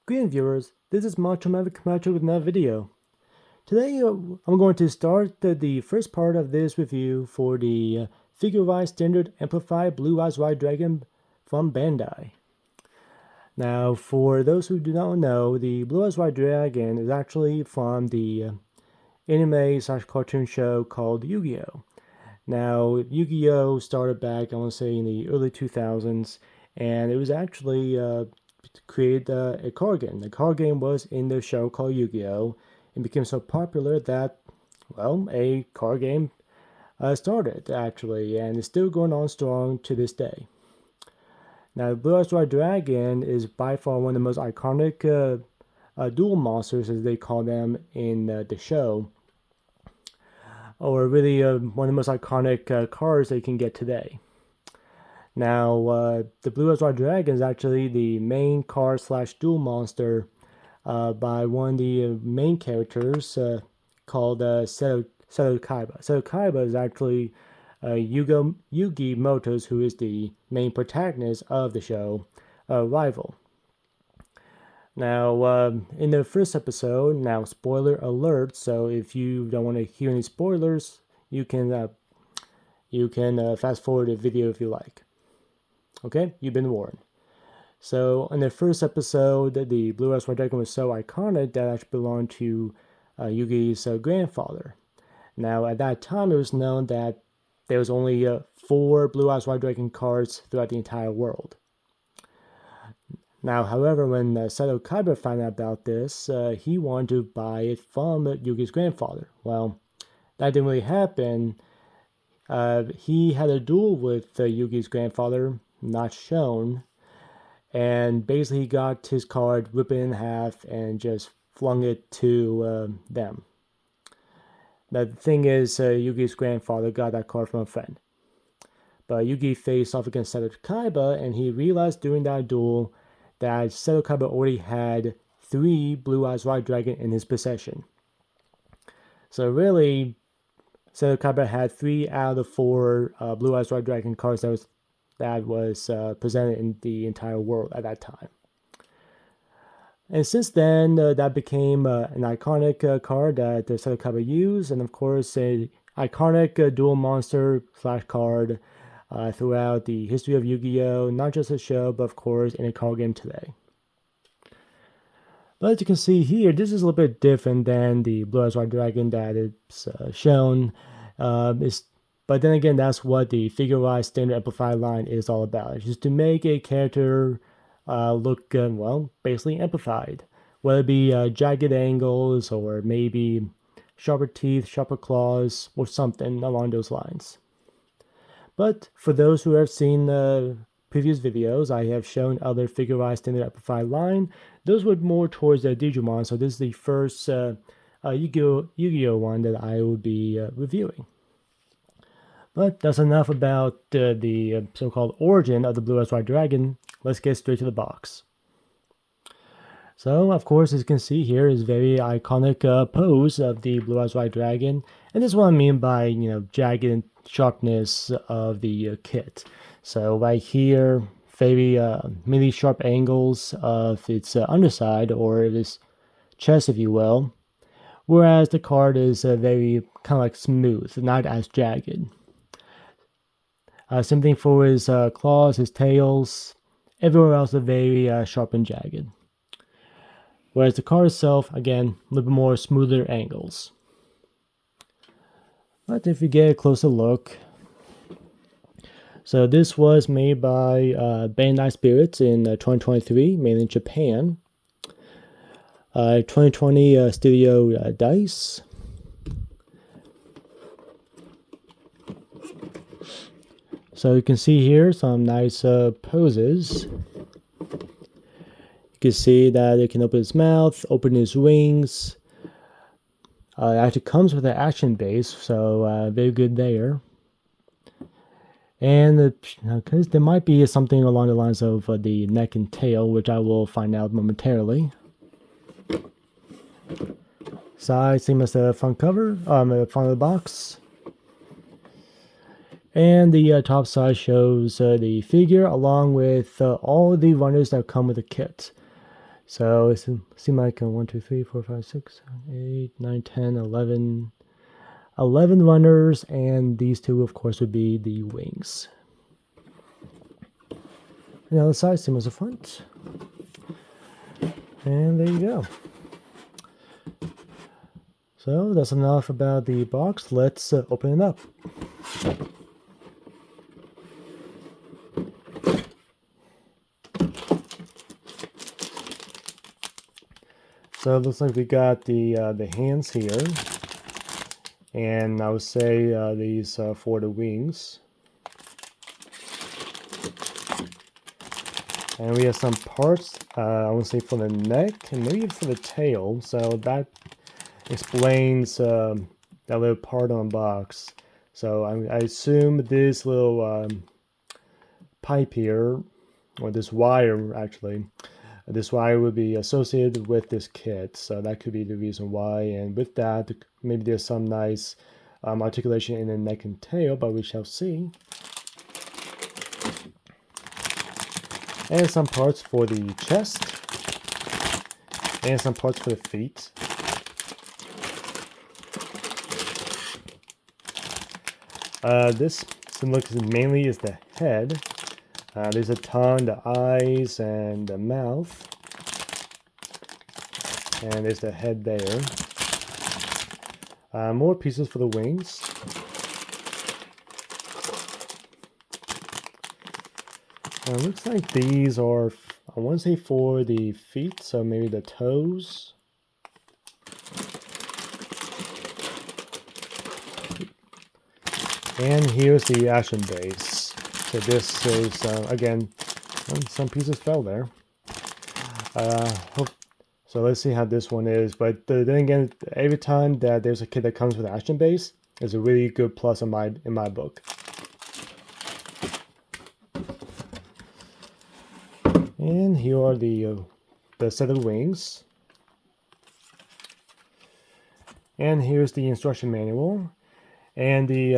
Greetings viewers, this is Macho Maverick coming at you with another video. Today I'm going to start the first part of this review for the Figure-Wise Standard Amplified Blue Eyes White Dragon from Bandai. Now for those who do not know, the Blue Eyes White Dragon is actually from the anime/cartoon show called Yu-Gi-Oh! Now Yu-Gi-Oh! Started back, I want to say, in the early 2000s, and it was actually create a card game. The card game was in the show called Yu-Gi-Oh! And became so popular that, well, a card game started, actually, and is still going on strong to this day. Now, the Blue Eyes White Dragon is by far one of the most iconic duel monsters, as they call them in the show, or really one of the most iconic cards that you can get today. Now, the Blue Eyes White Dragon is actually the main card/duel monster by one of the main characters called Seto Kaiba. Seto Kaiba is actually Yugi Moto's, who is the main protagonist of the show, rival. Now, in the first episode, now spoiler alert, so if you don't want to hear any spoilers, you can fast forward the video if you like. Okay, you've been warned. So in the first episode, the Blue Eyes White Dragon was so iconic that it actually belonged to Yugi's grandfather. Now at that time, it was known that there was only 4 Blue Eyes White Dragon cards throughout the entire world. Now, however, when Seto Kaiba found out about this, he wanted to buy it from Yugi's grandfather. Well, that didn't really happen. He had a duel with Yugi's grandfather, not shown, and basically he got his card, ripped it in half, and just flung it to them. Now, the thing is, Yugi's grandfather got that card from a friend. But Yugi faced off against Seto Kaiba, and he realized during that duel that Seto Kaiba already had 3 Blue Eyes White Dragon in his possession. So really, Seto Kaiba had 3 out of the 4 Blue Eyes White Dragon cards that was presented in the entire world at that time. And since then, that became an iconic card that Seto Kaiba used, and of course, an iconic duel monster/card throughout the history of Yu-Gi-Oh! Not just a show, but of course in a card game today. But as you can see here, this is a little bit different than the Blue Eyes White Dragon that it's shown. But then again, that's what the Figure-Wise Standard Amplified line is all about. It's just to make a character look, well, basically amplified. Whether it be jagged angles, or maybe sharper teeth, sharper claws, or something along those lines. But for those who have seen previous videos, I have shown other Figure-Wise Standard Amplified line. Those were more towards the Digimon, so this is the first Yu-Gi-Oh! One that I will be reviewing. But that's enough about the so-called origin of the Blue Eyes White Dragon. Let's get straight to the box. So, of course, as you can see here is very iconic pose of the Blue Eyes White Dragon. And this is what I mean by, jagged sharpness of the kit. So right here, very many sharp angles of its underside, or its chest, if you will. Whereas the card is very kind of like smooth, not as jagged. Same thing for his claws, his tails. Everywhere else is very sharp and jagged. Whereas the card itself, again, a little bit more smoother angles. But if you get a closer look, so this was made by Bandai Spirits in 2023, made in Japan. 2020 Studio Dice. So you can see here some nice poses. You can see that it can open its mouth, open its wings. It actually comes with an action base, so very good there. And because there might be something along the lines of the neck and tail, which I will find out momentarily. Side, same as the front cover, the front of the box. And the top side shows the figure along with all the runners that come with the kit. So it seems like 1, 2, 3, 4, 5, 6, 7, 8, 9, 10, 11, 11 runners, and these two, of course, would be the wings. Now the side, same as the front. And there you go. So that's enough about the box. Let's open it up. So it looks like we got the hands here, and I would say these for the wings. And we have some parts, I would say for the neck and maybe for the tail. So that explains that little part on the box. So I assume this little pipe here, or this wire actually, this wire would be associated with this kit. So that could be the reason why. And with that, maybe there's some nice articulation in the neck and tail, but we shall see. And some parts for the chest, and some parts for the feet. This looks mainly is the head. There's a tongue, the eyes, and the mouth. And there's the head there. More pieces for the wings. Looks like these are, I want to say for the feet, so maybe the toes. And here's the action base. So this is, again, some pieces fell there. So let's see how this one is. But then again, every time that there's a kit that comes with action base, is a really good plus in my book. And here are the set of wings. And here's the instruction manual. And the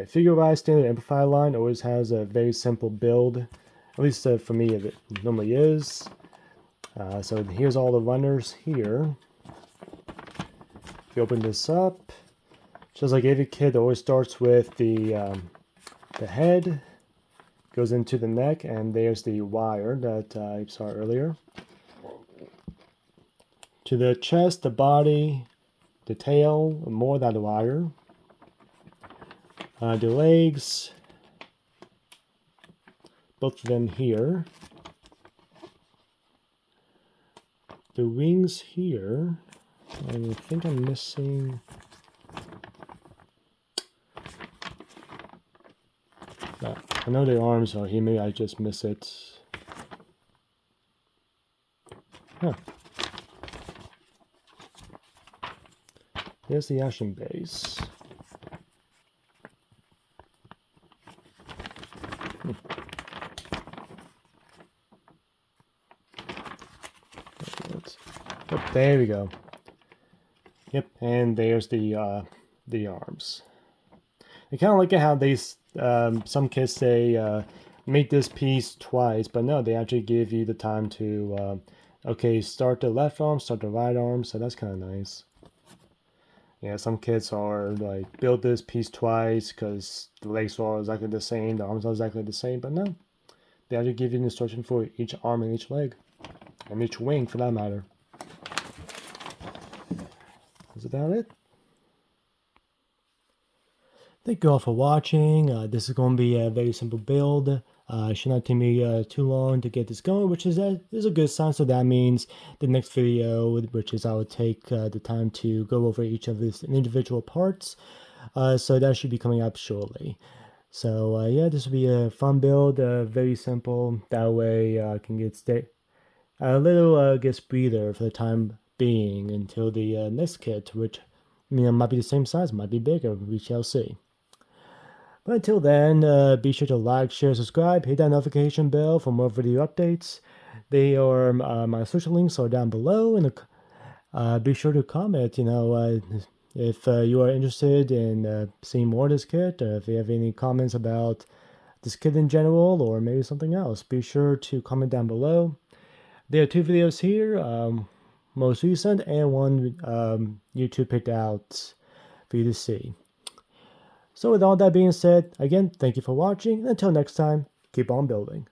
figure-wise standard amplified line always has a very simple build. At least for me, it normally is. So here's all the runners here. If you open this up, just like every kit, it always starts with the head, goes into the neck, and there's the wire that I saw earlier. To the chest, the body, the tail, more that wire. The legs, both of them here. The wings here, and I think I'm missing. I know the arms are here, maybe I just miss it. Huh. There's the action base. Oh, there we go. Yep, and there's the arms. I kind of like how these some kits say make this piece twice, but no, they actually give you the time to okay, start the left arm, start the right arm, so that's kind of nice. Yeah, some kits are like build this piece twice because the legs are exactly the same, the arms are exactly the same, but no, they actually give you an instruction for each arm and each leg, and each wing for that matter. That's about it. Thank you all for watching. This is going to be a very simple build. It should not take me too long to get this going, which is a good sign. So that means the next video, which is I will take the time to go over each of these individual parts. So that should be coming up shortly. So yeah, this will be a fun build, very simple. That way I can get a little guest breather for the time being until the next kit, which might be the same size, might be bigger. We shall see. But until then, be sure to like, share, subscribe, hit that notification bell for more video updates. My social links are down below, and be sure to comment. If you are interested in seeing more of this kit, or if you have any comments about this kit in general, or maybe something else, be sure to comment down below. There are two videos here, most recent, and one YouTube picked out for you to see. So with all that being said, again, thank you for watching. Until next time, keep on building.